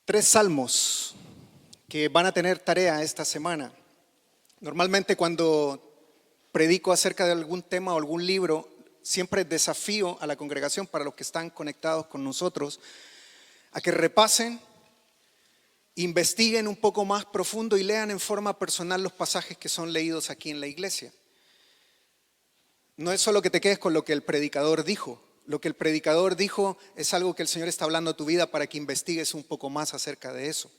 Tres salmos que van a tener tarea esta semana. Normalmente cuando predico acerca de algún tema o algún libro, siempre desafío a la congregación, para los que están conectados con nosotros, a que repasen, investiguen un poco más profundo y lean en forma personal los pasajes que son leídos aquí en la iglesia. No es solo que te quedes con lo que el predicador dijo. Lo que el predicador dijo es algo que el Señor está hablando a tu vida para que investigues un poco más acerca de eso.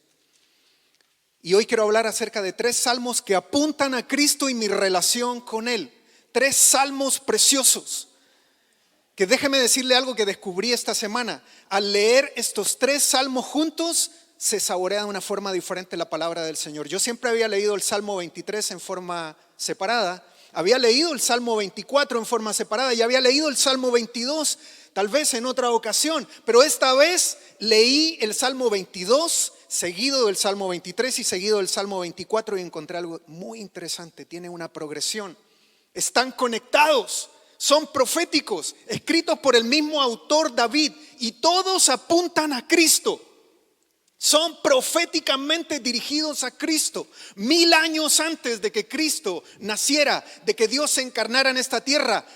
Y hoy quiero hablar acerca de tres salmos que apuntan a Cristo y mi relación con Él. Tres salmos preciosos. Que déjeme decirle algo que descubrí esta semana. Al leer estos tres salmos juntos, se saborea de una forma diferente la palabra del Señor. Yo siempre había leído el Salmo 23 en forma separada. Había leído el Salmo 24 en forma separada y había leído el Salmo 22 tal vez en otra ocasión, pero esta vez leí el Salmo 22 seguido del Salmo 23 y seguido del Salmo 24 y encontré algo muy interesante. Tiene una progresión, están conectados, son proféticos, escritos por el mismo autor David y todos apuntan a Cristo. Son proféticamente dirigidos a Cristo. 1000 años antes de que Cristo naciera, de que Dios se encarnara en esta tierra,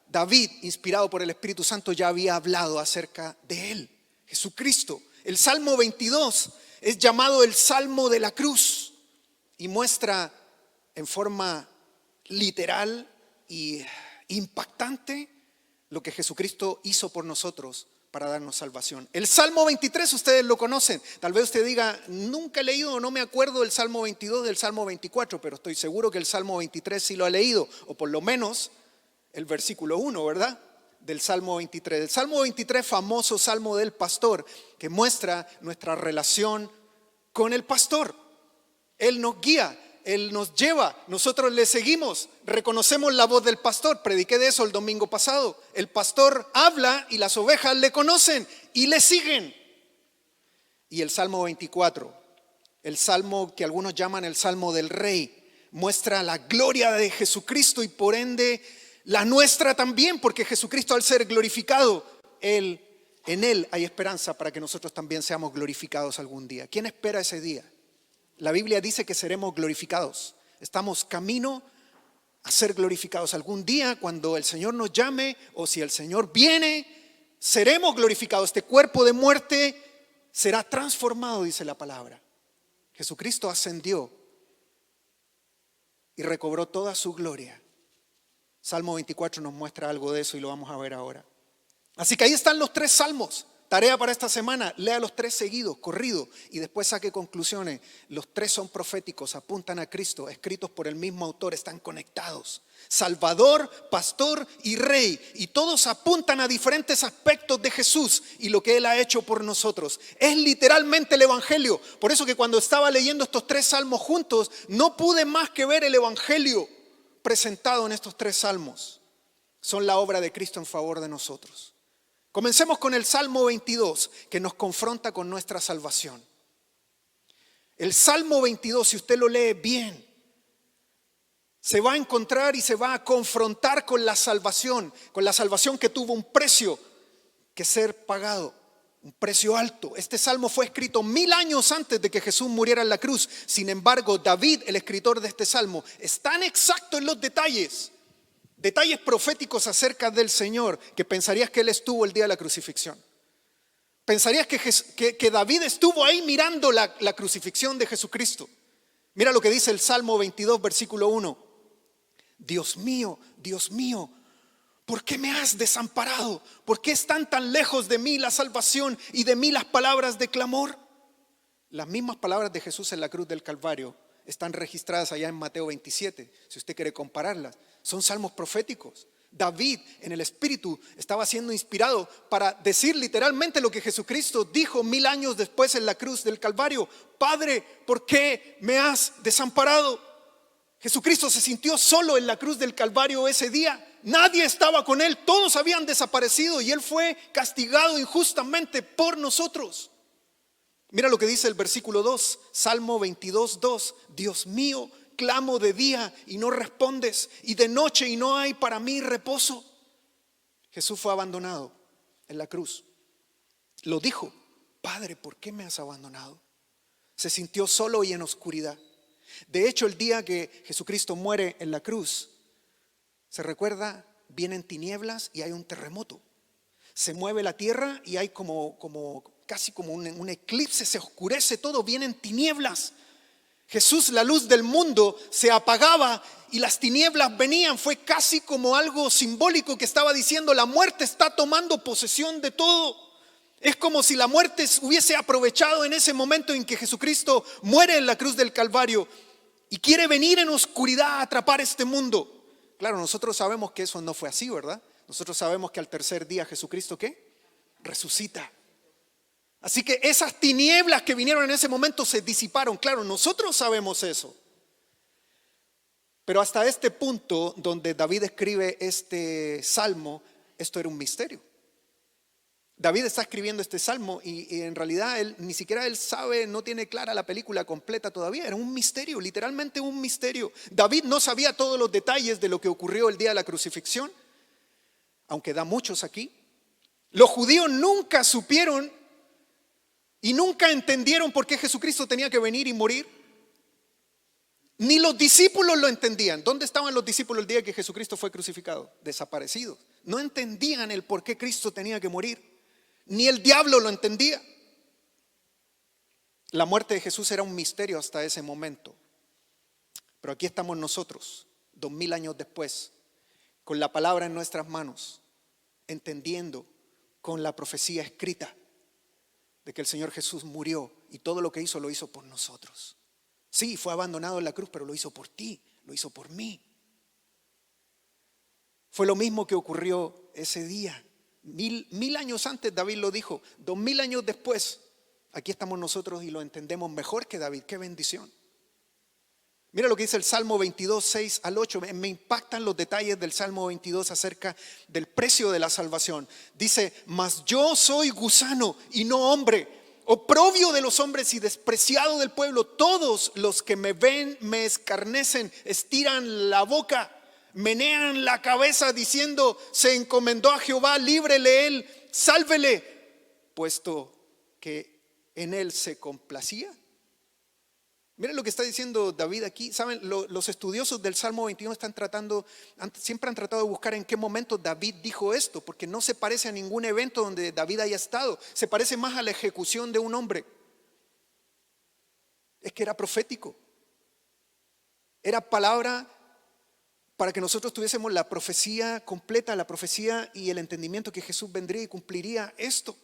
David, inspirado por el Espíritu Santo, ya había hablado acerca de Él, Jesucristo. El Salmo 22 es llamado el Salmo de la Cruz y muestra en forma literal y impactante lo que Jesucristo hizo por nosotros para darnos salvación. El Salmo 23 ustedes lo conocen. Tal vez usted diga, nunca he leído o no me acuerdo del Salmo 22, del Salmo 24, pero estoy seguro que el Salmo 23 sí lo ha leído, o por lo menos el versículo 1, ¿verdad? Del Salmo 23. El Salmo 23, famoso Salmo del pastor, que muestra nuestra relación con el pastor. Él nos guía, Él nos lleva, nosotros le seguimos, reconocemos la voz del pastor. Prediqué de eso el domingo pasado. El pastor habla y las ovejas le conocen y le siguen. Y el Salmo 24, el salmo que algunos llaman el Salmo del Rey, muestra la gloria de Jesucristo y por ende la nuestra también, porque Jesucristo, al ser glorificado, en Él hay esperanza para que nosotros también seamos glorificados algún día. ¿Quién espera ese día? La Biblia dice que seremos glorificados. Estamos camino a ser glorificados. Algún día, cuando el Señor nos llame, o si el Señor viene, seremos glorificados. Este cuerpo de muerte será transformado, dice la palabra. Jesucristo ascendió y recobró toda su gloria. Salmo 24 nos muestra algo de eso y lo vamos a ver ahora. Así que ahí están los tres salmos. Tarea para esta semana, lea los tres seguidos, corrido, y después saque conclusiones. Los tres son proféticos, apuntan a Cristo, escritos por el mismo autor, están conectados. Salvador, pastor y rey, y todos apuntan a diferentes aspectos de Jesús y lo que Él ha hecho por nosotros. Es literalmente el Evangelio. Por eso que cuando estaba leyendo estos tres salmos juntos, no pude más que ver el Evangelio presentado en estos tres salmos. Son la obra de Cristo en favor de nosotros. Comencemos con el Salmo 22, que nos confronta con nuestra salvación. El Salmo 22, si usted lo lee bien, se va a encontrar y se va a confrontar con la salvación que tuvo un precio que ser pagado, un precio alto. Este salmo fue escrito 1000 años antes de que Jesús muriera en la cruz. Sin embargo, David, el escritor de este salmo, es tan exacto en los detalles proféticos acerca del Señor, que pensarías que Él estuvo el día de la crucifixión. Pensarías que David estuvo ahí mirando la crucifixión de Jesucristo. Mira lo que dice el Salmo 22, versículo 1. Dios mío, ¿por qué me has desamparado? ¿Por qué están tan lejos de mí la salvación y de mí las palabras de clamor? Las mismas palabras de Jesús en la cruz del Calvario están registradas allá en Mateo 27, si usted quiere compararlas. Son salmos proféticos. David en el Espíritu estaba siendo inspirado para decir literalmente lo que Jesucristo dijo 1000 años después en la cruz del Calvario. Padre, ¿por qué me has desamparado? Jesucristo se sintió solo en la cruz del Calvario ese día. Nadie estaba con Él, todos habían desaparecido y Él fue castigado injustamente por nosotros. Mira lo que dice el versículo 2, Salmo 22, 2. Dios mío, clamo de día y no respondes, y de noche y no hay para mí reposo. Jesús fue abandonado en la cruz. Lo dijo, Padre, ¿por qué me has abandonado? Se sintió solo y en oscuridad. De hecho, el día que Jesucristo muere en la cruz, se recuerda, vienen tinieblas y hay un terremoto. Se mueve la tierra y hay casi como un eclipse, se oscurece todo, vienen tinieblas. Jesús, la luz del mundo, se apagaba y las tinieblas venían. Fue casi como algo simbólico que estaba diciendo: la muerte está tomando posesión de todo. Es como si la muerte hubiese aprovechado en ese momento en que Jesucristo muere en la cruz del Calvario y quiere venir en oscuridad a atrapar este mundo. Claro, nosotros sabemos que eso no fue así, ¿verdad? Nosotros sabemos que al tercer día Jesucristo, ¿qué? Resucita. Así que esas tinieblas que vinieron en ese momento se disiparon. Claro, nosotros sabemos eso. Pero hasta este punto donde David escribe este salmo, esto era un misterio. David está escribiendo este salmo y en realidad ni siquiera él sabe, no tiene clara la película completa todavía. Era un misterio, literalmente un misterio. David no sabía todos los detalles de lo que ocurrió el día de la crucifixión, aunque da muchos aquí. Los judíos nunca supieron y nunca entendieron por qué Jesucristo tenía que venir y morir. Ni los discípulos lo entendían. ¿Dónde estaban los discípulos el día que Jesucristo fue crucificado? Desaparecidos. No entendían el por qué Cristo tenía que morir. Ni el diablo lo entendía. La muerte de Jesús era un misterio hasta ese momento. Pero aquí estamos nosotros, 2000 años después, con la palabra en nuestras manos, entendiendo con la profecía escrita de que el Señor Jesús murió y todo lo que hizo lo hizo por nosotros. Sí, fue abandonado en la cruz, pero lo hizo por ti, lo hizo por mí. Fue lo mismo que ocurrió ese día. Mil años antes David lo dijo, 2000 años después, aquí estamos nosotros y lo entendemos mejor que David. ¡Qué bendición! Mira lo que dice el Salmo 22, 6 al 8. Me impactan los detalles del Salmo 22 acerca del precio de la salvación. Dice: mas yo soy gusano y no hombre, oprobio de los hombres y despreciado del pueblo. Todos los que me ven me escarnecen, estiran la boca, menean la cabeza diciendo: se encomendó a Jehová, líbrele él, sálvele, puesto que en él se complacía. Miren lo que está diciendo David aquí. Saben, los estudiosos del Salmo 21 siempre han tratado de buscar en qué momento David dijo esto, porque no se parece a ningún evento donde David haya estado. Se parece más a la ejecución de un hombre. Es que era profético. Era palabra para que nosotros tuviésemos la profecía completa, la profecía y el entendimiento que Jesús vendría y cumpliría esto.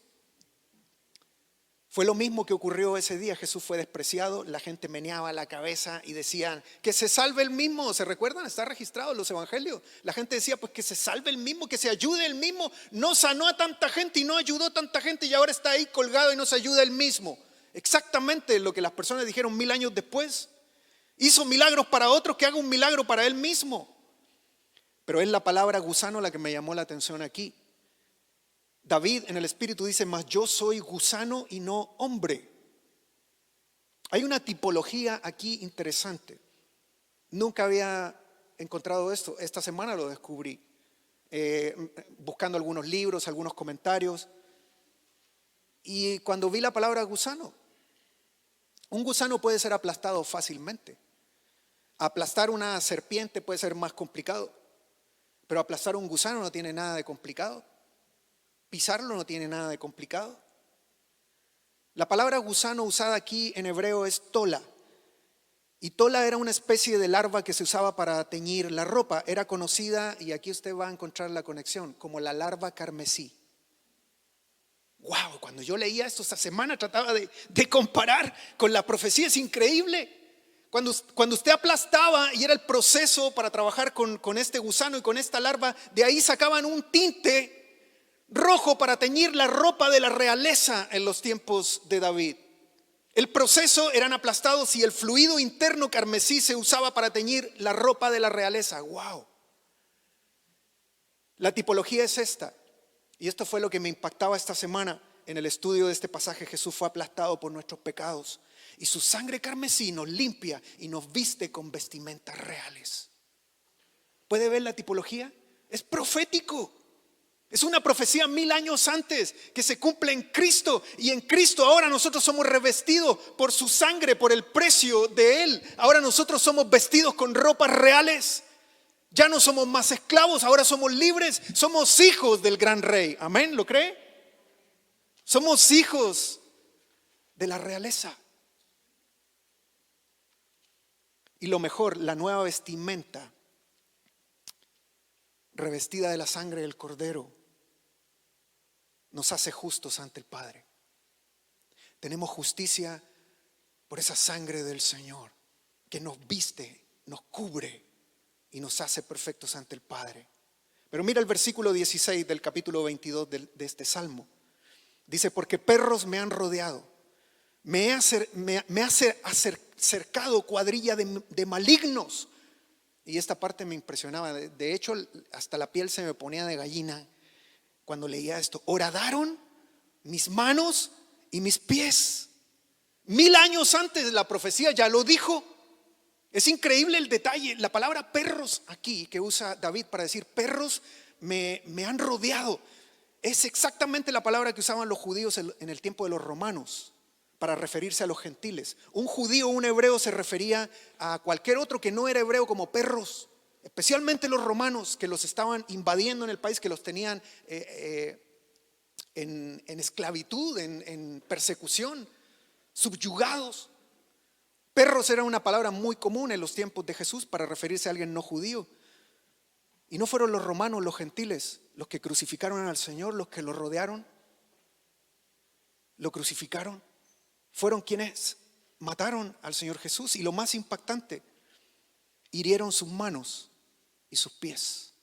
Fue lo mismo que ocurrió ese día. Jesús fue despreciado, la gente meneaba la cabeza y decían: que se salve el mismo. ¿Se recuerdan? Está registrado en los evangelios. La gente decía: pues que se salve el mismo, que se ayude el mismo. No sanó a tanta gente y no ayudó a tanta gente y ahora está ahí colgado y no se ayuda el mismo. Exactamente lo que las personas dijeron 1000 años después. Hizo milagros para otros, que haga un milagro para él mismo. Pero es la palabra gusano la que me llamó la atención aquí. David en el Espíritu dice: mas yo soy gusano y no hombre. Hay una tipología aquí interesante. Nunca había encontrado esto. Esta semana lo descubrí, buscando algunos libros, algunos comentarios. Y cuando vi la palabra gusano, un gusano puede ser aplastado fácilmente. Aplastar una serpiente puede ser más complicado, pero aplastar un gusano no tiene nada de complicado. Pisarlo no tiene nada de complicado. La palabra gusano usada aquí en hebreo es tola. Y tola era una especie de larva que se usaba para teñir la ropa. Era conocida, y aquí usted va a encontrar la conexión, como la larva carmesí. Wow, cuando yo leía esto esta semana trataba de comparar con la profecía. Es increíble. Cuando usted aplastaba, y era el proceso para trabajar con este gusano y con esta larva, de ahí sacaban un tinte rojo para teñir la ropa de la realeza en los tiempos de David. El proceso eran aplastados y el fluido interno carmesí se usaba para teñir la ropa de la realeza. Wow. La tipología es esta, y esto fue lo que me impactaba esta semana en el estudio de este pasaje. Jesús fue aplastado por nuestros pecados y su sangre carmesí nos limpia y nos viste con vestimentas reales. ¿Puede ver la tipología? Es profético. Es una profecía 1000 años antes que se cumple en Cristo, y en Cristo ahora nosotros somos revestidos por su sangre, por el precio de Él. Ahora nosotros somos vestidos con ropas reales. Ya no somos más esclavos, ahora somos libres, somos hijos del gran rey. Amén, ¿lo cree? Somos hijos de la realeza. Y lo mejor, la nueva vestimenta, revestida de la sangre del Cordero, nos hace justos ante el Padre. Tenemos justicia por esa sangre del Señor que nos viste, nos cubre y nos hace perfectos ante el Padre. Pero mira el versículo 16 del capítulo 22 de este salmo. Dice: porque perros me han rodeado, me ha cercado cuadrilla de malignos. Y esta parte me impresionaba. De hecho, hasta la piel se me ponía de gallina cuando leía esto. Horadaron mis manos y mis pies. 1000 años antes la profecía ya lo dijo. Es increíble el detalle. La palabra perros aquí que usa David para decir perros me han rodeado, es exactamente la palabra que usaban los judíos en el tiempo de los romanos para referirse a los gentiles. Un judío, un hebreo, se refería a cualquier otro que no era hebreo como perros, especialmente los romanos, que los estaban invadiendo en el país, que los tenían en esclavitud, en persecución, subyugados. Perros era una palabra muy común en los tiempos de Jesús para referirse a alguien no judío. Y no fueron los romanos, los gentiles, los que crucificaron al Señor, los que lo rodearon, lo crucificaron. Fueron quienes mataron al Señor Jesús, y lo más impactante, hirieron sus manos y sus pies.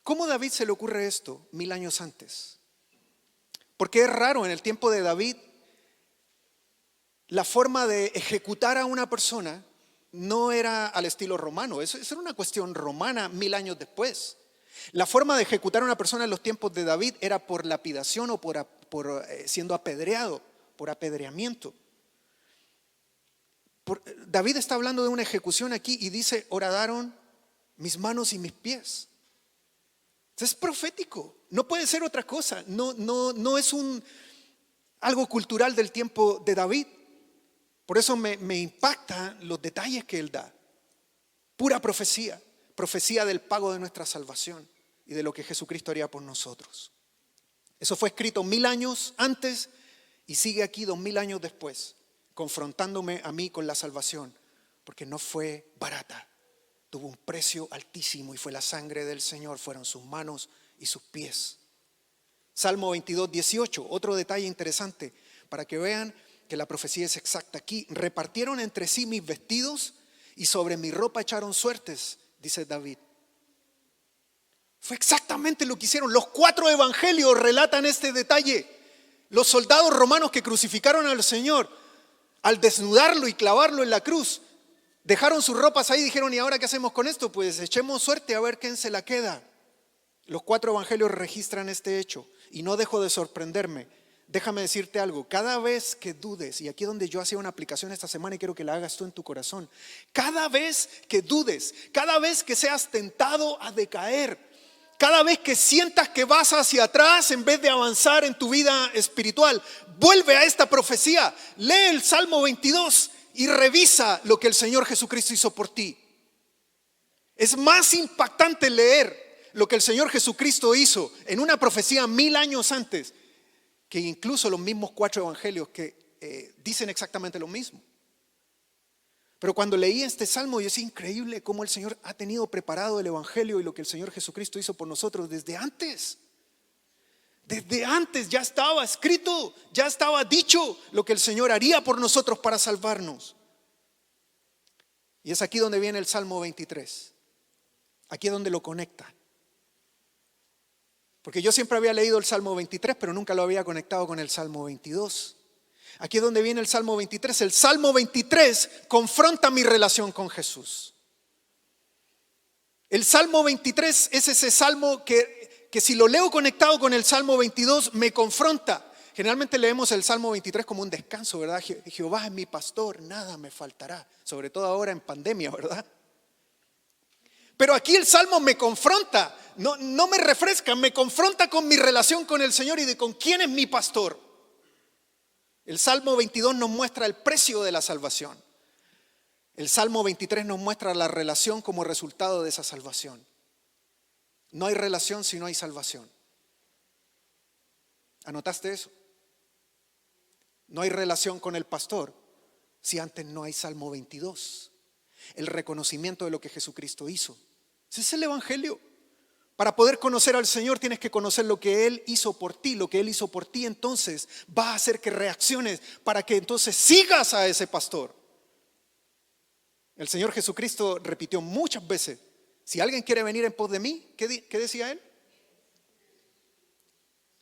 ¿Cómo a David se le ocurre esto 1000 años antes? Porque es raro, en el tiempo de David la forma de ejecutar a una persona no era al estilo romano. Eso era una cuestión romana 1000 años después. La forma de ejecutar a una persona en los tiempos de David era por lapidación o por siendo apedreado, por apedreamiento. David está hablando de una ejecución aquí y dice: horadaron mis manos y mis pies. Es profético, no puede ser otra cosa. No es algo cultural del tiempo de David. Por eso me impactan los detalles que él da. Pura profecía, profecía del pago de nuestra salvación y de lo que Jesucristo haría por nosotros. Eso fue escrito 1000 años antes y sigue aquí 2000 años después, confrontándome a mí con la salvación, porque no fue barata, tuvo un precio altísimo, y fue la sangre del Señor, fueron sus manos y sus pies. Salmo 22, 18, otro detalle interesante para que vean que la profecía es exacta aquí. Repartieron entre sí mis vestidos y sobre mi ropa echaron suertes, dice David. Fue exactamente lo que hicieron. Los 4 evangelios relatan este detalle. Los soldados romanos que crucificaron al Señor, al desnudarlo y clavarlo en la cruz, dejaron sus ropas ahí y dijeron: ¿y ahora qué hacemos con esto? Pues echemos suerte a ver quién se la queda. Los 4 evangelios registran este hecho y no dejo de sorprenderme. Déjame decirte algo: cada vez que dudes, y aquí es donde yo hacía una aplicación esta semana y quiero que la hagas tú en tu corazón, cada vez que dudes, cada vez que seas tentado a decaer, cada vez que sientas que vas hacia atrás en vez de avanzar en tu vida espiritual, vuelve a esta profecía, lee el Salmo 22 y revisa lo que el Señor Jesucristo hizo por ti. Es más impactante leer lo que el Señor Jesucristo hizo en una profecía 1000 años antes que incluso los mismos 4 evangelios que dicen exactamente lo mismo. Pero cuando leí este salmo, yo decía: increíble cómo el Señor ha tenido preparado el evangelio y lo que el Señor Jesucristo hizo por nosotros desde antes. Desde antes ya estaba escrito, ya estaba dicho lo que el Señor haría por nosotros para salvarnos. Y es aquí donde viene el Salmo 23. Aquí es donde lo conecta. Porque yo siempre había leído el Salmo 23, pero nunca lo había conectado con el Salmo 22. Aquí es donde viene el Salmo 23. El Salmo 23 confronta mi relación con Jesús. El Salmo 23 es ese salmo que si lo leo conectado con el Salmo 22 me confronta. Generalmente leemos el Salmo 23 como un descanso, ¿verdad? Jehová es mi pastor, nada me faltará. Sobre todo ahora en pandemia, ¿verdad? Pero aquí el Salmo me confronta, no me refresca, me confronta con mi relación con el Señor y de con quién es mi pastor. El Salmo 22 nos muestra el precio de la salvación. El Salmo 23 nos muestra la relación como resultado de esa salvación. No hay relación si no hay salvación. ¿Anotaste eso? No hay relación con el pastor si antes no hay Salmo 22. El reconocimiento de lo que Jesucristo hizo. Ese es el evangelio. Para poder conocer al Señor tienes que conocer lo que Él hizo por ti. Lo que Él hizo por ti entonces va a hacer que reacciones para que entonces sigas a ese pastor. El Señor Jesucristo repitió muchas veces: si alguien quiere venir en pos de mí, ¿qué decía Él?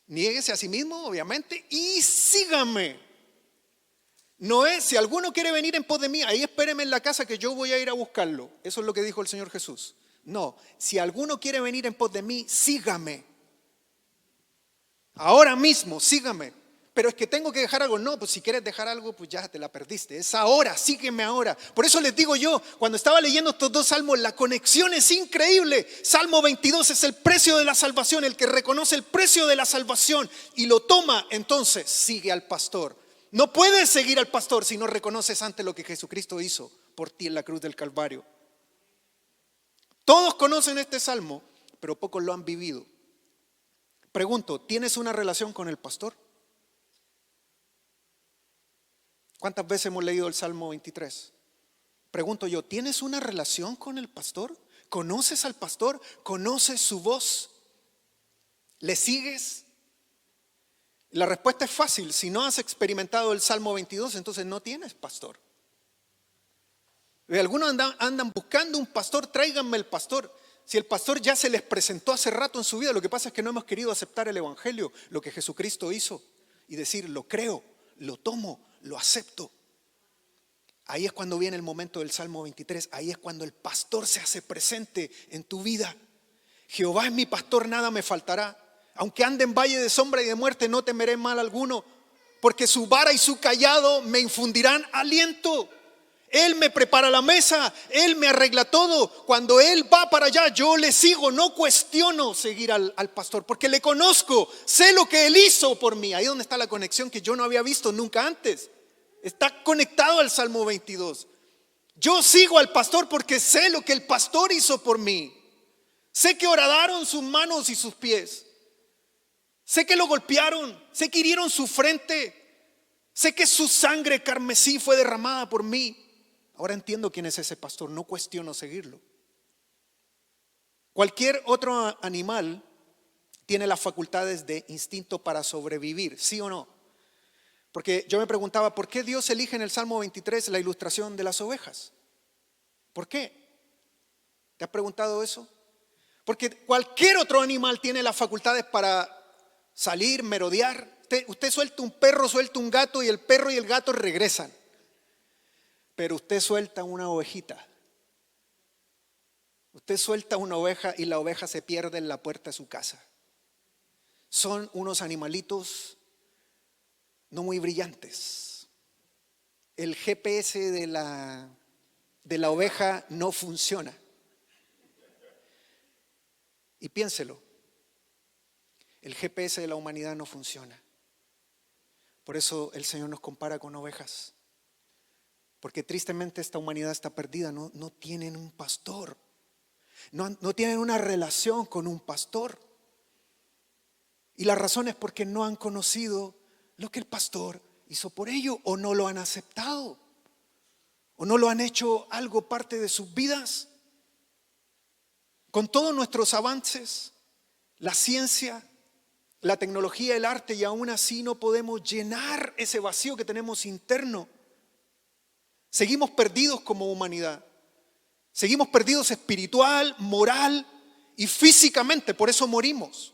Niéguese a sí mismo, obviamente, y sígame. No es, si alguno quiere venir en pos de mí, ahí espéreme en la casa que yo voy a ir a buscarlo. Eso es lo que dijo el Señor Jesús. No, si alguno quiere venir en pos de mí, sígame. Ahora mismo, sígame. Pero es que tengo que dejar algo. No, pues si quieres dejar algo, pues ya te la perdiste. Es ahora, sígueme ahora. Por eso les digo yo, cuando estaba leyendo estos dos salmos, la conexión es increíble. Salmo 22 es el precio de la salvación, el que reconoce el precio de la salvación y lo toma, entonces sigue al pastor. No puedes seguir al pastor si no reconoces antes lo que Jesucristo hizo por ti en la cruz del Calvario. Todos conocen este salmo, pero pocos lo han vivido. Pregunto, ¿tienes una relación con el pastor? ¿Cuántas veces hemos leído el Salmo 23? Pregunto yo, ¿tienes una relación con el pastor? ¿Conoces al pastor? ¿Conoces su voz? ¿Le sigues? La respuesta es fácil. Si no has experimentado el Salmo 22, entonces no tienes pastor. Algunos andan buscando un pastor, tráiganme el pastor. Si el pastor ya se les presentó hace rato en su vida, lo que pasa es que no hemos querido aceptar el evangelio, lo que Jesucristo hizo, y decir, lo creo, lo tomo, lo acepto. Ahí es cuando viene el momento del Salmo 23. Ahí es cuando el pastor se hace presente en tu vida. Jehová es mi pastor, nada me faltará. Aunque ande en valle de sombra y de muerte, no temeré mal alguno, porque su vara y su cayado me infundirán aliento. Él me prepara la mesa, Él me arregla todo. Cuando Él va para allá, yo le sigo, no cuestiono seguir al pastor, porque le conozco, sé lo que Él hizo por mí. Ahí es donde está la conexión que yo no había visto nunca antes. Está conectado al Salmo 22. Yo sigo al pastor porque sé lo que el pastor hizo por mí. Sé que horadaron sus manos y sus pies. Sé que lo golpearon, sé que hirieron su frente. Sé que su sangre carmesí fue derramada por mí. Ahora entiendo quién es ese pastor, no cuestiono seguirlo. Cualquier otro animal tiene las facultades de instinto para sobrevivir, ¿sí o no? Porque yo me preguntaba, ¿por qué Dios elige en el Salmo 23 la ilustración de las ovejas? ¿Por qué? ¿Te has preguntado eso? Porque cualquier otro animal tiene las facultades para salir, merodear. Usted suelta un perro, suelta un gato y el perro y el gato regresan. Pero usted suelta una ovejita. Usted suelta una oveja y la oveja se pierde en la puerta de su casa. Son unos animalitos no muy brillantes. El GPS de la oveja no funciona. Y piénselo, el GPS de la humanidad no funciona. Por eso el Señor nos compara con ovejas. Porque tristemente esta humanidad está perdida, no tienen un pastor, no tienen una relación con un pastor. Y la razón es porque no han conocido lo que el pastor hizo por ellos, o no lo han aceptado, o no lo han hecho algo parte de sus vidas. Con todos nuestros avances, la ciencia, la tecnología, el arte, y aún así no podemos llenar ese vacío que tenemos interno. Seguimos perdidos como humanidad. Seguimos perdidos espiritual, moral y físicamente. Por eso morimos.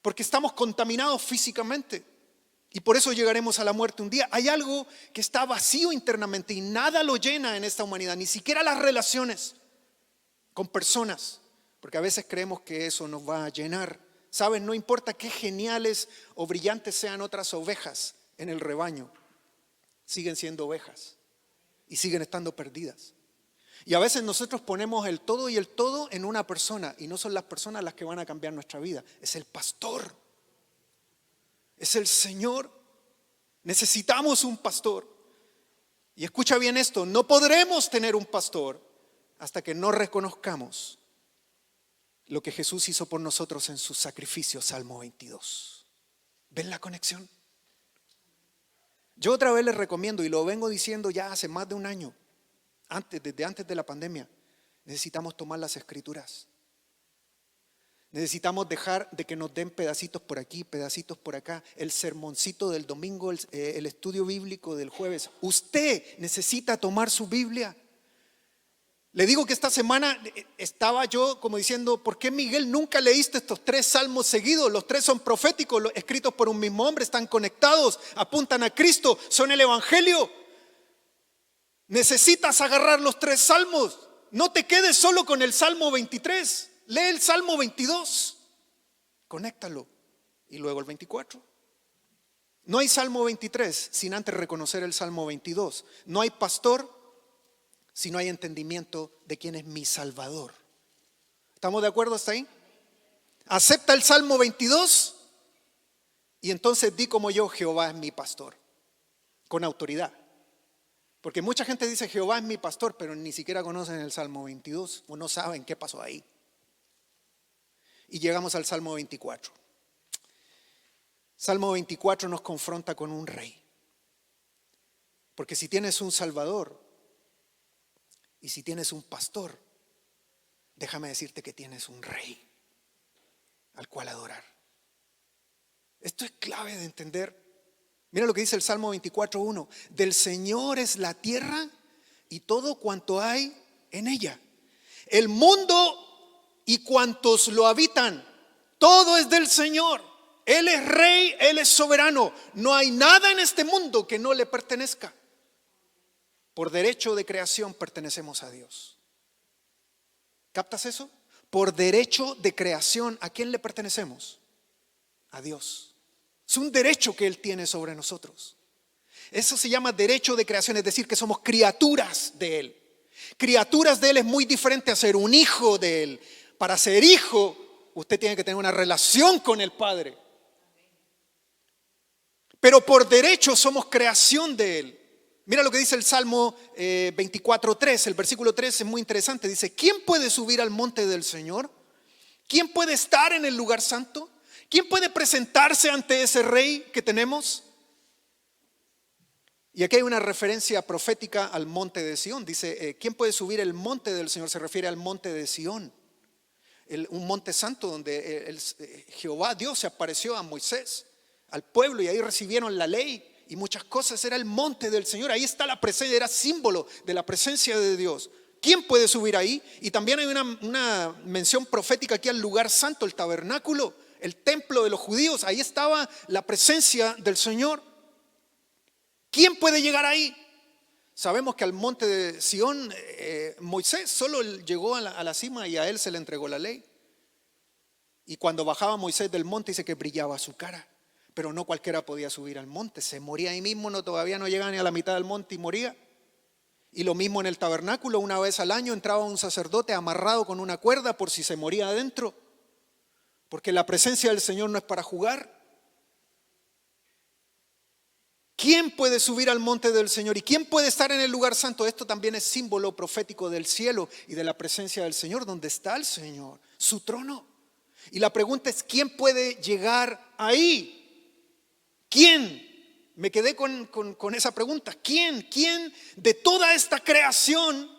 Porque estamos contaminados físicamente. Y por eso llegaremos a la muerte un día. Hay algo que está vacío internamente y nada lo llena en esta humanidad. Ni siquiera las relaciones con personas. Porque a veces creemos que eso nos va a llenar. ¿Sabes? No importa qué geniales o brillantes sean otras ovejas en el rebaño. Siguen siendo ovejas y siguen estando perdidas. Y a veces nosotros ponemos el todo y el todo en una persona, y no son las personas las que van a cambiar nuestra vida, es el pastor, es el Señor. Necesitamos un pastor. Y escucha bien esto, no podremos tener un pastor hasta que no reconozcamos lo que Jesús hizo por nosotros en su sacrificio, Salmo 22. ¿Ven la conexión? Yo otra vez les recomiendo, y lo vengo diciendo ya hace más de un año, desde antes de la pandemia, necesitamos tomar las escrituras. Necesitamos dejar de que nos den pedacitos por aquí, pedacitos por acá, el sermoncito del domingo, el estudio bíblico del jueves. Usted necesita tomar su Biblia. Le digo que esta semana estaba yo como diciendo, ¿por qué, Miguel, nunca leíste estos 3 salmos seguidos? Los 3 son proféticos, escritos por un mismo hombre, están conectados, apuntan a Cristo, son el Evangelio. Necesitas agarrar los 3 salmos. No te quedes solo con el Salmo 23. Lee el Salmo 22. Conéctalo. Y luego el 24. No hay Salmo 23 sin antes reconocer el Salmo 22. No hay pastor si no hay entendimiento de quién es mi Salvador. ¿Estamos de acuerdo hasta ahí? Acepta el Salmo 22 y entonces di como yo, Jehová es mi pastor. Con autoridad. Porque mucha gente dice Jehová es mi pastor, pero ni siquiera conocen el Salmo 22 o no saben qué pasó ahí. Y llegamos al Salmo 24. Salmo 24 nos confronta con un rey. Porque si tienes un Salvador y si tienes un pastor, déjame decirte que tienes un rey al cual adorar. Esto es clave de entender. Mira lo que dice el Salmo 24:1. Del Señor es la tierra y todo cuanto hay en ella. El mundo y cuantos lo habitan. Todo es del Señor. Él es rey, Él es soberano. No hay nada en este mundo que no le pertenezca. Por derecho de creación pertenecemos a Dios. ¿Captas eso? Por derecho de creación, ¿a quién le pertenecemos? A Dios. Es un derecho que Él tiene sobre nosotros. Eso se llama derecho de creación, es decir, que somos criaturas de Él. Criaturas de Él es muy diferente a ser un hijo de Él. Para ser hijo, usted tiene que tener una relación con el Padre. Pero por derecho somos creación de Él. Mira lo que dice el Salmo 24:3, el versículo 3 es muy interesante. Dice, ¿quién puede subir al monte del Señor? ¿Quién puede estar en el lugar santo? ¿Quién puede presentarse ante ese rey que tenemos? Y aquí hay una referencia profética al monte de Sión. Dice, ¿quién puede subir el monte del Señor? Se refiere al monte de Sión, un monte santo donde Jehová Dios se apareció a Moisés, al pueblo, y ahí recibieron la ley y muchas cosas. Era el monte del Señor, ahí está la presencia, era símbolo de la presencia de Dios. ¿Quién puede subir ahí? Y también hay una mención profética aquí al lugar santo, el tabernáculo, el templo de los judíos. Ahí estaba la presencia del Señor. ¿Quién puede llegar ahí? Sabemos que al monte de Sión Moisés solo llegó a la cima y a él se le entregó la ley. Y cuando bajaba Moisés del monte dice que brillaba su cara. Pero no cualquiera podía subir al monte. Se moría ahí mismo, todavía no llegaba ni a la mitad del monte y moría. Y lo mismo en el tabernáculo, una vez al año entraba un sacerdote amarrado con una cuerda por si se moría adentro. Porque la presencia del Señor no es para jugar. ¿Quién puede subir al monte del Señor? ¿Y quién puede estar en el lugar santo? Esto también es símbolo profético del cielo y de la presencia del Señor, donde está el Señor, su trono. Y la pregunta es, ¿quién puede llegar ahí? ¿Quién? Me quedé con esa pregunta. ¿Quién? ¿Quién de toda esta creación?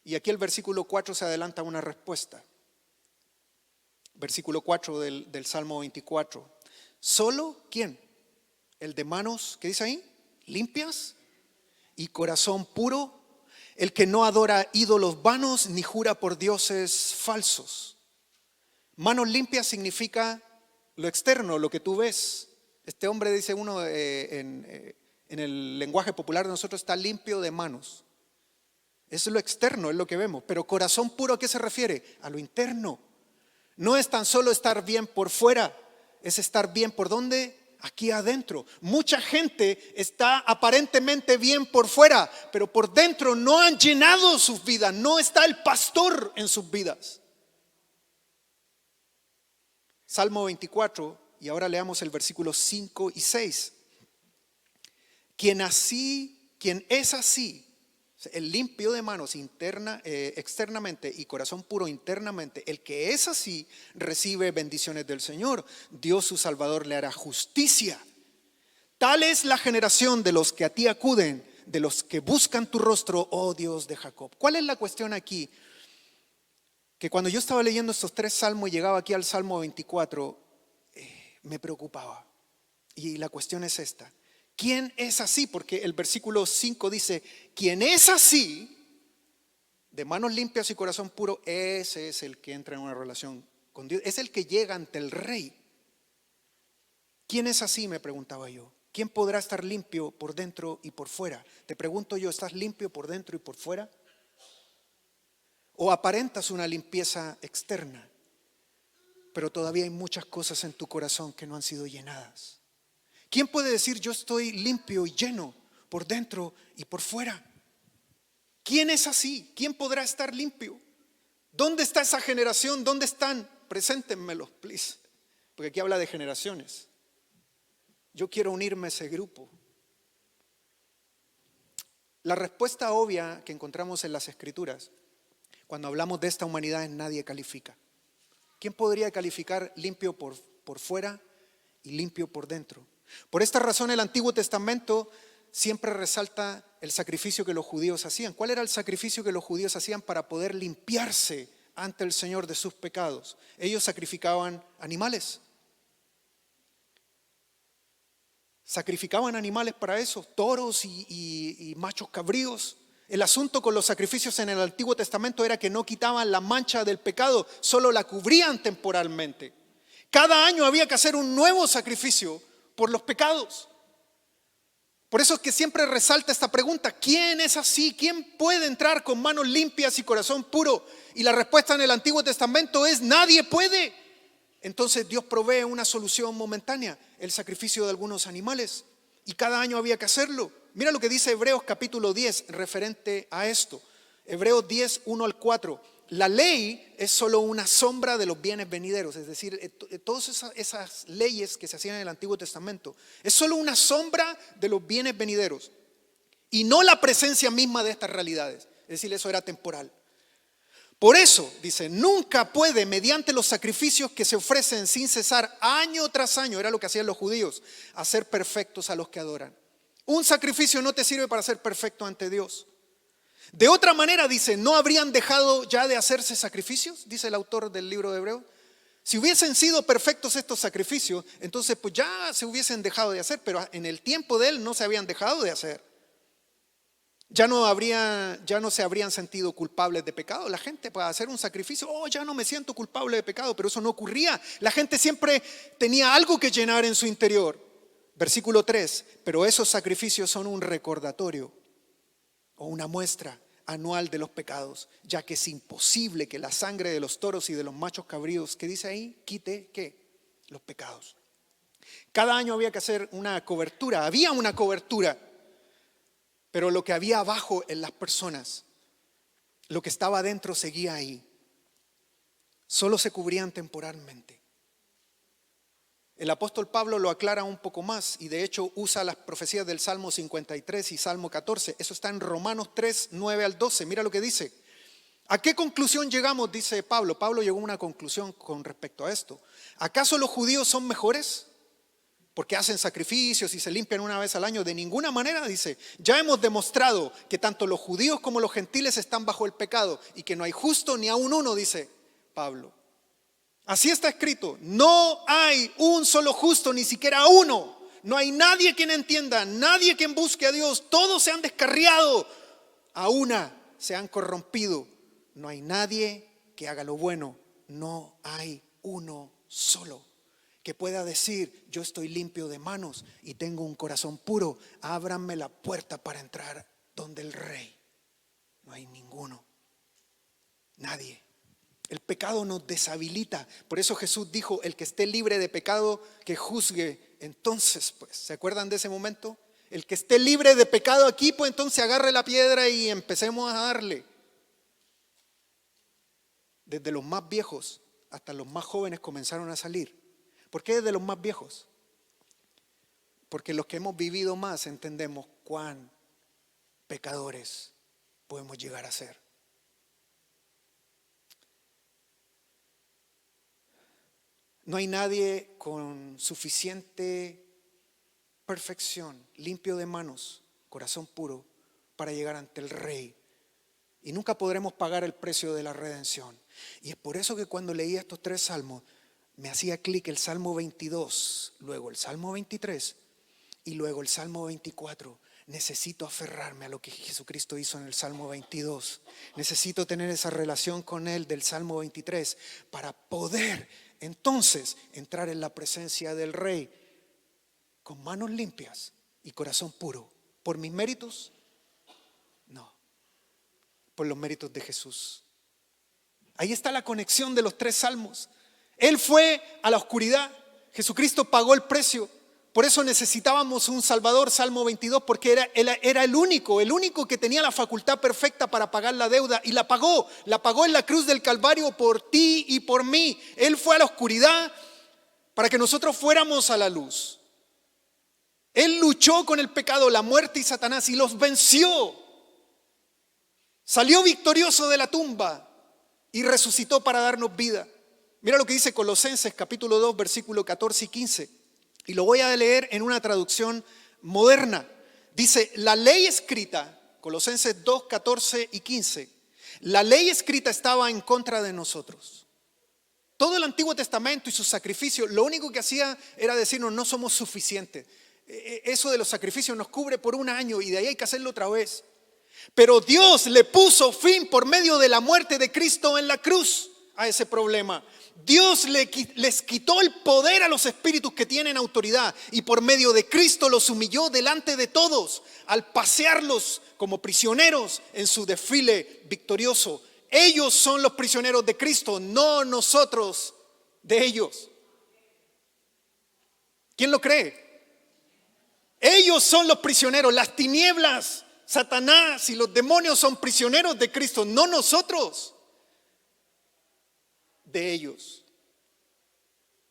Y aquí el versículo 4 se adelanta una respuesta. Versículo 4 del Salmo 24. ¿Solo quién? El de manos, ¿qué dice ahí? Limpias y corazón puro, el que no adora ídolos vanos ni jura por dioses falsos. Manos limpias significa lo externo, lo que tú ves. Este hombre, dice uno en el lenguaje popular de nosotros, está limpio de manos. Eso es lo externo, es lo que vemos. Pero corazón puro, ¿a qué se refiere? A lo interno. No es tan solo estar bien por fuera, es estar bien por ¿dónde? aquí adentro. Mucha gente está aparentemente bien por fuera, pero por dentro no han llenado sus vidas, no está el pastor en sus vidas. Salmo 24, y ahora leamos el versículo 5 y 6. Quien es así, el limpio de manos externamente y corazón puro internamente, el que es así recibe bendiciones del Señor. Dios su Salvador le hará justicia. Tal es la generación de los que a ti acuden, de los que buscan tu rostro, oh Dios de Jacob. ¿Cuál es la cuestión aquí? Que cuando yo estaba leyendo estos 3 salmos y llegaba aquí al Salmo 24, me preocupaba. Y la cuestión es esta: ¿quién es así? Porque el versículo 5 dice: quien es así, de manos limpias y corazón puro, ese es el que entra en una relación con Dios, es el que llega ante el Rey. ¿Quién es así?, me preguntaba yo. ¿Quién podrá estar limpio por dentro y por fuera? Te pregunto yo, ¿estás limpio por dentro y por fuera? ¿O aparentas una limpieza externa, pero todavía hay muchas cosas en tu corazón que no han sido llenadas? ¿Quién puede decir yo estoy limpio y lleno por dentro y por fuera? ¿Quién es así? ¿Quién podrá estar limpio? ¿Dónde está esa generación? ¿Dónde están? Preséntenmelos, please, porque aquí habla de generaciones. Yo quiero unirme a ese grupo. La respuesta obvia que encontramos en las Escrituras cuando hablamos de esta humanidad es: nadie califica. ¿Quién podría calificar limpio por fuera y limpio por dentro? Por esta razón el Antiguo Testamento siempre resalta el sacrificio que los judíos hacían. ¿Cuál era el sacrificio que los judíos hacían para poder limpiarse ante el Señor de sus pecados? Ellos sacrificaban animales. Sacrificaban animales para eso, toros y machos cabríos. El asunto con los sacrificios en el Antiguo Testamento era que no quitaban la mancha del pecado, solo la cubrían temporalmente. Cada año había que hacer un nuevo sacrificio por los pecados. Por eso es que siempre resalta esta pregunta: ¿quién es así? ¿Quién puede entrar con manos limpias y corazón puro? Y la respuesta en el Antiguo Testamento es: nadie puede. Entonces Dios provee una solución momentánea: el sacrificio de algunos animales. Y cada año había que hacerlo. Mira lo que dice Hebreos capítulo 10 referente a esto. Hebreos 10, 1 al 4. La ley es solo una sombra de los bienes venideros. Es decir, todas esas leyes que se hacían en el Antiguo Testamento es solo una sombra de los bienes venideros y no la presencia misma de estas realidades. Es decir, eso era temporal. Por eso, dice, nunca puede, mediante los sacrificios que se ofrecen sin cesar año tras año, era lo que hacían los judíos, hacer perfectos a los que adoran. Un sacrificio no te sirve para ser perfecto ante Dios. De otra manera, dice, ¿no habrían dejado ya de hacerse sacrificios? Dice el autor del libro de Hebreos. Si hubiesen sido perfectos estos sacrificios, entonces pues ya se hubiesen dejado de hacer, pero en el tiempo de él no se habían dejado de hacer. Ya no se habrían sentido culpables de pecado. La gente para hacer un sacrificio, ya no me siento culpable de pecado, pero eso no ocurría. La gente siempre tenía algo que llenar en su interior. Versículo 3, pero esos sacrificios son un recordatorio o una muestra anual de los pecados, ya que es imposible que la sangre de los toros y de los machos cabríos, ¿qué dice ahí? Quite, ¿qué? Los pecados. Cada año había que hacer una cobertura, había una cobertura. Pero lo que había abajo en las personas, lo que estaba adentro seguía ahí. Solo se cubrían temporalmente. El apóstol Pablo lo aclara un poco más y de hecho usa las profecías del Salmo 53 y Salmo 14. Eso está en Romanos 3, 9 al 12. Mira lo que dice. ¿A qué conclusión llegamos? Dice Pablo. Pablo llegó a una conclusión con respecto a esto. ¿Acaso los judíos son mejores porque hacen sacrificios y se limpian una vez al año? De ninguna manera, dice. Ya hemos demostrado que tanto los judíos como los gentiles están bajo el pecado y que no hay justo ni aun uno, dice Pablo. Así está escrito: no hay un solo justo, ni siquiera uno. No hay nadie quien entienda, nadie quien busque a Dios. Todos se han descarriado, a una se han corrompido. No hay nadie que haga lo bueno. No hay uno solo que pueda decir: yo estoy limpio de manos y tengo un corazón puro, ábranme la puerta para entrar donde el Rey. No hay ninguno, nadie. El pecado nos deshabilita. Por eso Jesús dijo: el que esté libre de pecado, que juzgue Entonces, pues, ¿se acuerdan de ese momento? El que esté libre de pecado aquí, pues entonces agarre la piedra y empecemos a darle. Desde los más viejos hasta los más jóvenes comenzaron a salir. ¿Por qué desde los más viejos? Porque los que hemos vivido más entendemos cuán pecadores podemos llegar a ser. No hay nadie con suficiente perfección, limpio de manos, corazón puro, para llegar ante el Rey. Y nunca podremos pagar el precio de la redención. Y es por eso que cuando leía estos 3 salmos, me hacía clic el Salmo 22, luego el Salmo 23 y luego el Salmo 24. Necesito aferrarme a lo que Jesucristo hizo en el Salmo 22. Necesito tener esa relación con Él del Salmo 23 para poder entonces entrar en la presencia del Rey con manos limpias y corazón puro. ¿Por mis méritos? No, por los méritos de Jesús. Ahí está la conexión de los 3 salmos. Él fue a la oscuridad, Jesucristo pagó el precio. Por eso necesitábamos un Salvador, Salmo 22, porque era el único que tenía la facultad perfecta para pagar la deuda. Y la pagó en la cruz del Calvario por ti y por mí. Él fue a la oscuridad para que nosotros fuéramos a la luz. Él luchó con el pecado, la muerte y Satanás y los venció. Salió victorioso de la tumba y resucitó para darnos vida. Mira lo que dice Colosenses capítulo 2, versículo 14 y 15. Y lo voy a leer en una traducción moderna. Dice, la ley escrita, Colosenses 2, 14 y 15. La ley escrita estaba en contra de nosotros. Todo el Antiguo Testamento y sus sacrificios, lo único que hacía era decirnos, no somos suficientes. Eso de los sacrificios nos cubre por un año y de ahí hay que hacerlo otra vez. Pero Dios le puso fin por medio de la muerte de Cristo en la cruz a ese problema. Dios les quitó el poder a los espíritus que tienen autoridad y por medio de Cristo los humilló delante de todos al pasearlos como prisioneros en su desfile victorioso. Ellos son los prisioneros de Cristo, no nosotros de ellos. ¿Quién lo cree? Ellos son los prisioneros, las tinieblas, Satanás y los demonios son prisioneros de Cristo, no nosotros de ellos.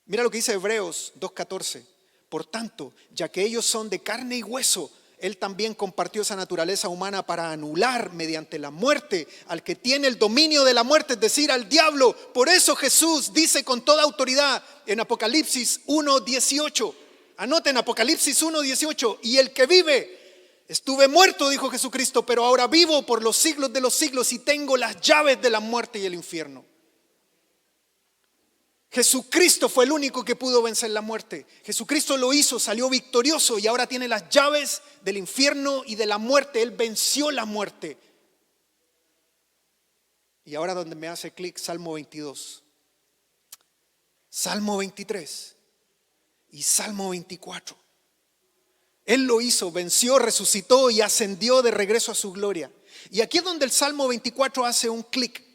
Mira lo que dice Hebreos 2:14. Por tanto, ya que ellos son de carne y hueso, Él también compartió esa naturaleza humana para anular mediante la muerte al que tiene el dominio de la muerte, es decir, al diablo. Por eso Jesús dice con toda autoridad en Apocalipsis 1:18. Anoten Apocalipsis 1:18. Y el que vive, estuve muerto, dijo Jesucristo, pero ahora vivo por los siglos de los siglos y tengo las llaves de la muerte y el infierno. Jesucristo fue el único que pudo vencer la muerte. Jesucristo lo hizo, salió victorioso y ahora tiene las llaves del infierno y de la muerte. Él venció la muerte. Y ahora donde me hace clic, Salmo 22, Salmo 23 y Salmo 24. Él lo hizo, venció, resucitó y ascendió de regreso a su gloria. Y aquí es donde el Salmo 24 hace un clic.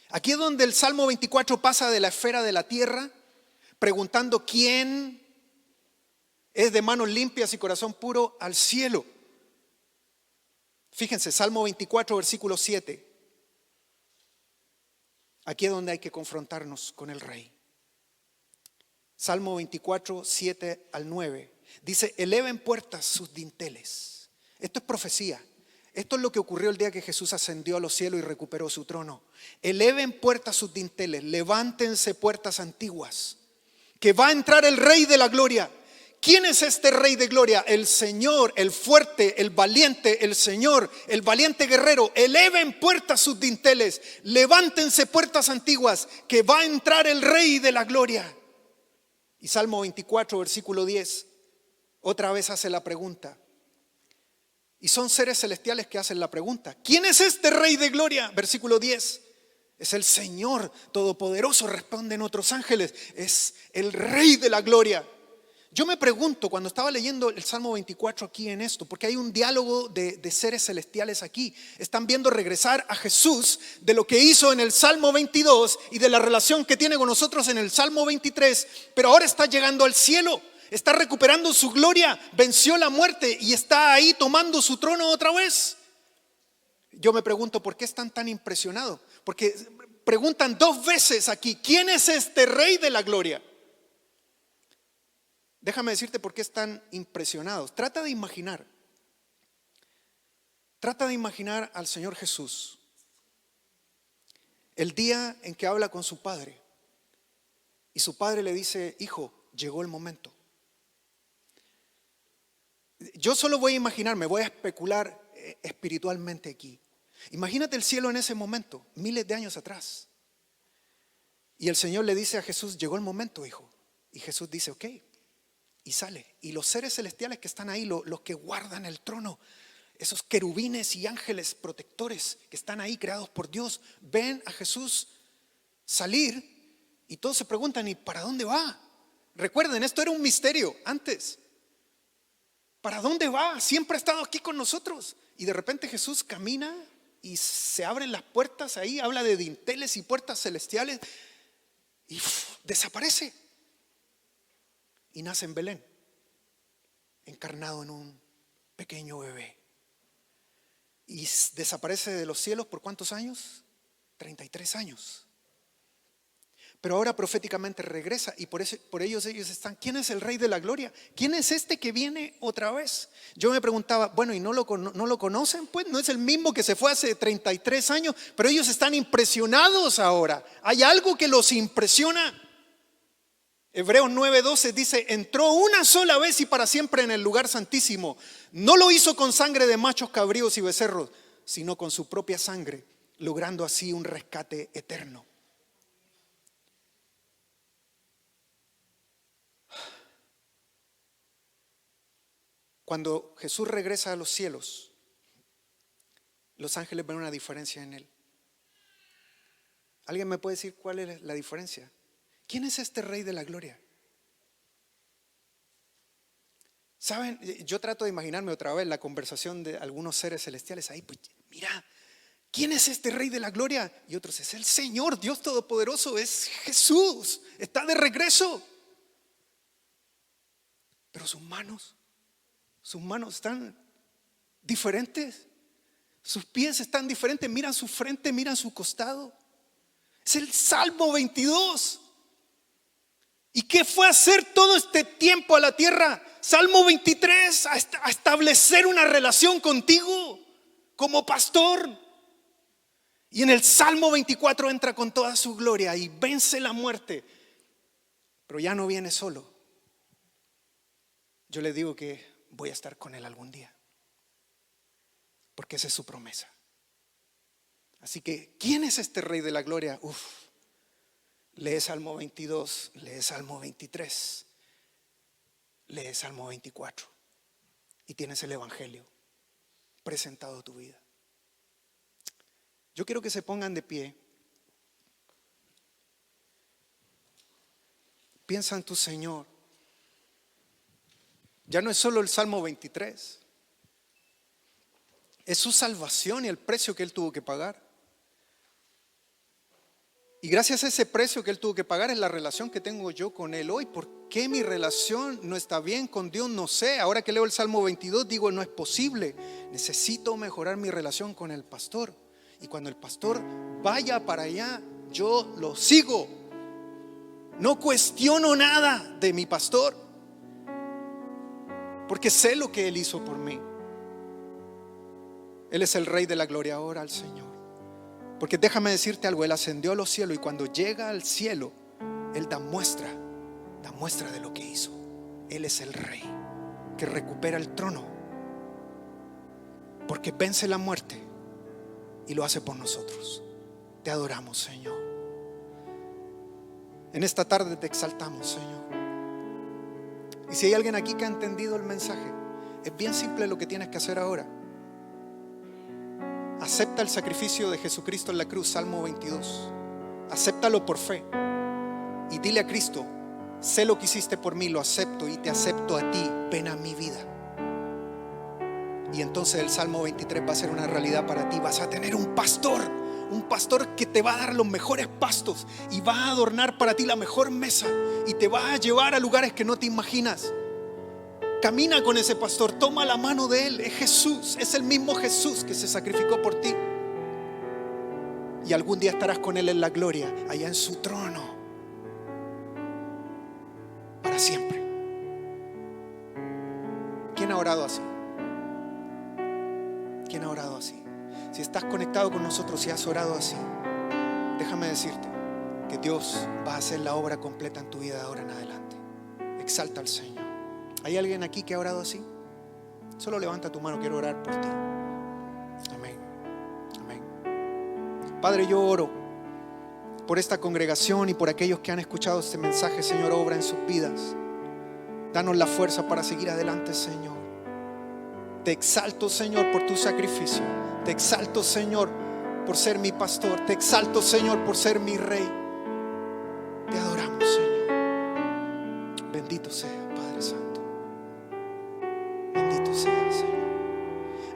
Aquí es donde el Salmo 24 pasa de la esfera de la tierra, preguntando quién es de manos limpias y corazón puro, al cielo. Fíjense, Salmo 24, versículo 7. Aquí es donde hay que confrontarnos con el Rey. Salmo 24, 7 al 9. Dice, eleven puertas sus dinteles. Esto es profecía. Esto es lo que ocurrió el día que Jesús ascendió a los cielos y recuperó su trono. Eleven puertas sus dinteles, levántense puertas antiguas, que va a entrar el Rey de la gloria. ¿Quién es este Rey de gloria? El Señor, el fuerte, el valiente, el Señor, el valiente guerrero. Eleven puertas sus dinteles, levántense puertas antiguas, que va a entrar el Rey de la gloria. Y Salmo 24, versículo 10, otra vez hace la pregunta. Y son seres celestiales que hacen la pregunta. ¿Quién es este Rey de gloria? Versículo 10. Es el Señor Todopoderoso, responden otros ángeles. Es el Rey de la gloria. Yo me pregunto cuando estaba leyendo el Salmo 24 aquí en esto, porque hay un diálogo de seres celestiales aquí. Están viendo regresar a Jesús de lo que hizo en el Salmo 22 y de la relación que tiene con nosotros en el Salmo 23, pero ahora está llegando al cielo. está recuperando su gloria, venció la muerte y está ahí tomando su trono otra vez. Yo me pregunto, ¿por qué están tan impresionados? Porque preguntan 2 veces aquí, ¿quién es este Rey de la gloria? Déjame decirte por qué están impresionados. Trata de imaginar al Señor Jesús el día en que habla con su Padre y su Padre le dice: hijo, llegó el momento. Yo solo voy a imaginar, me voy a especular espiritualmente aquí. Imagínate el cielo en ese momento, miles de años atrás. Y el Señor le dice a Jesús: llegó el momento, hijo. Y Jesús dice: ok. Y sale. Y los seres celestiales que están ahí, los que guardan el trono, esos querubines y ángeles protectores que están ahí creados por Dios, ven a Jesús salir y todos se preguntan: ¿y para dónde va? Recuerden, esto era un misterio antes. ¿Para dónde va? Siempre ha estado aquí con nosotros. Y de repente Jesús camina y se abren las puertas ahí, habla de dinteles y puertas celestiales y desaparece. Y nace en Belén, encarnado en un pequeño bebé. Y desaparece de los cielos ¿por cuántos años? 33 años. Pero ahora proféticamente regresa y por ellos están: ¿quién es el Rey de la gloria? ¿Quién es este que viene otra vez? Yo me preguntaba, bueno, ¿y no lo conocen? Pues no es el mismo que se fue hace 33 años, pero ellos están impresionados ahora. Hay algo que los impresiona. Hebreos 9:12 dice: entró una sola vez y para siempre en el lugar santísimo. No lo hizo con sangre de machos, cabríos y becerros, sino con su propia sangre, logrando así un rescate eterno. Cuando Jesús regresa a los cielos, los ángeles ven una diferencia en él. ¿Alguien me puede decir cuál es la diferencia? ¿Quién es este Rey de la gloria? ¿Saben? Yo trato de imaginarme otra vez la conversación de algunos seres celestiales ahí. Pues mira, ¿quién es este Rey de la gloria? Y otros: es el Señor, Dios Todopoderoso, es Jesús, está de regreso. Pero sus manos están diferentes. Sus pies están diferentes. Miran su frente, miran su costado. Es el Salmo 22. ¿Y qué fue a hacer todo este tiempo a la tierra? Salmo 23, a establecer una relación contigo como pastor. Y en el Salmo 24 entra con toda su gloria y vence la muerte. Pero ya no viene solo. Yo le digo que voy a estar con él algún día, porque esa es su promesa. Así que, ¿quién es este Rey de la gloria? Lee Salmo 22, lee Salmo 23, lee Salmo 24 y tienes el Evangelio presentado a tu vida. Yo quiero que se pongan de pie. Piensa en tu Señor. Ya no es solo el Salmo 23, es su salvación y el precio que Él tuvo que pagar. Y gracias a ese precio que Él tuvo que pagar es la relación que tengo yo con Él hoy. ¿Por qué mi relación no está bien con Dios? No sé. Ahora que leo el Salmo 22 digo: no es posible. Necesito mejorar mi relación con el pastor. Y cuando el pastor vaya para allá, yo lo sigo. No cuestiono nada de mi pastor, porque sé lo que Él hizo por mí. Él es el Rey de la gloria. Ahora al Señor. Porque déjame decirte algo: Él ascendió a los cielos y cuando llega al cielo, Él da muestra de lo que hizo. Él es el Rey que recupera el trono, porque vence la muerte y lo hace por nosotros. Te adoramos, Señor. En esta tarde te exaltamos, Señor. Y si hay alguien aquí que ha entendido el mensaje, es bien simple lo que tienes que hacer ahora. Acepta el sacrificio de Jesucristo en la cruz, Salmo 22. Acéptalo por fe y dile a Cristo: sé lo que hiciste por mí, lo acepto y te acepto a ti, ven a mi vida. Y entonces el Salmo 23 va a ser una realidad para ti. Vas a tener un pastor un pastor que te va a dar los mejores pastos y va a adornar para ti la mejor mesa y te va a llevar a lugares que no te imaginas. Camina con ese pastor, toma la mano de él. Es Jesús, es el mismo Jesús que se sacrificó por ti. Y algún día estarás con él en la gloria, allá en su trono, para siempre. ¿Quién ha orado así? ¿Quién ha orado así? Si estás conectado con nosotros y has orado así, déjame decirte que Dios va a hacer la obra completa en tu vida de ahora en adelante. Exalta al Señor. ¿Hay alguien aquí que ha orado así? Solo levanta tu mano, quiero orar por ti. Amén. Amén. Padre, yo oro por esta congregación y por aquellos que han escuchado este mensaje. Señor, obra en sus vidas. Danos la fuerza para seguir adelante, Señor. Te exalto, Señor, por tu sacrificio. Te exalto, Señor, por ser mi pastor. Te exalto, Señor, por ser mi rey. Te adoramos, Señor. Bendito sea, Padre Santo. Bendito sea, Señor.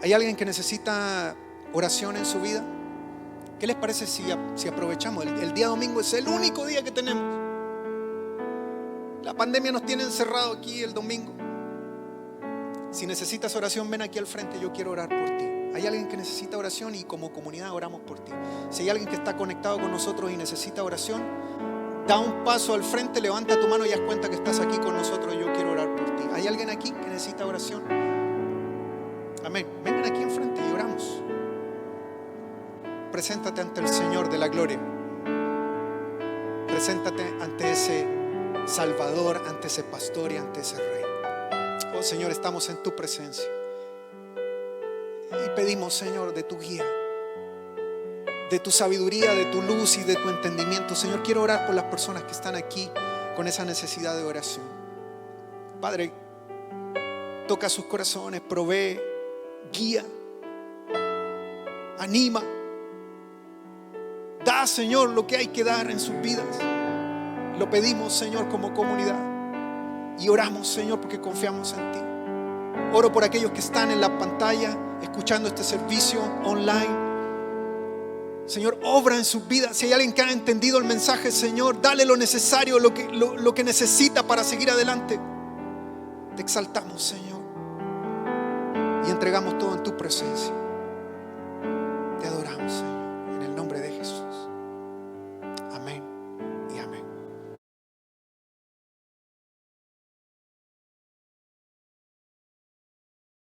¿Hay alguien que necesita oración en su vida? ¿Qué les parece si aprovechamos? El día domingo es el único día que tenemos. La pandemia nos tiene encerrado aquí el domingo. Si necesitas oración, ven aquí al frente, yo quiero orar por ti. Hay alguien que necesita oración y como comunidad oramos por ti. Si hay alguien que está conectado con nosotros y necesita oración, da un paso al frente, levanta tu mano y haz cuenta que estás aquí con nosotros. Yo quiero orar por ti. ¿Hay alguien aquí que necesita oración? Amén. Vengan aquí enfrente y oramos. Preséntate ante el Señor de la gloria. Preséntate ante ese Salvador, ante ese pastor y ante ese Rey. Oh Señor, estamos en tu presencia y pedimos, Señor, de tu guía, de tu sabiduría, de tu luz y de tu entendimiento. Señor, quiero orar por las personas que están aquí con esa necesidad de oración. Padre, toca sus corazones, provee, guía, anima. Da, Señor, lo que hay que dar en sus vidas. Lo pedimos, Señor, como comunidad. Y oramos, Señor, porque confiamos en ti. Oro por aquellos que están en la pantalla escuchando este servicio online. Señor, obra en sus vidas. Si hay alguien que ha entendido el mensaje, Señor, dale lo necesario, lo que necesita para seguir adelante. Te exaltamos, Señor, y entregamos todo en tu presencia. Te adoramos, Señor, en el nombre de Jesús. Amén.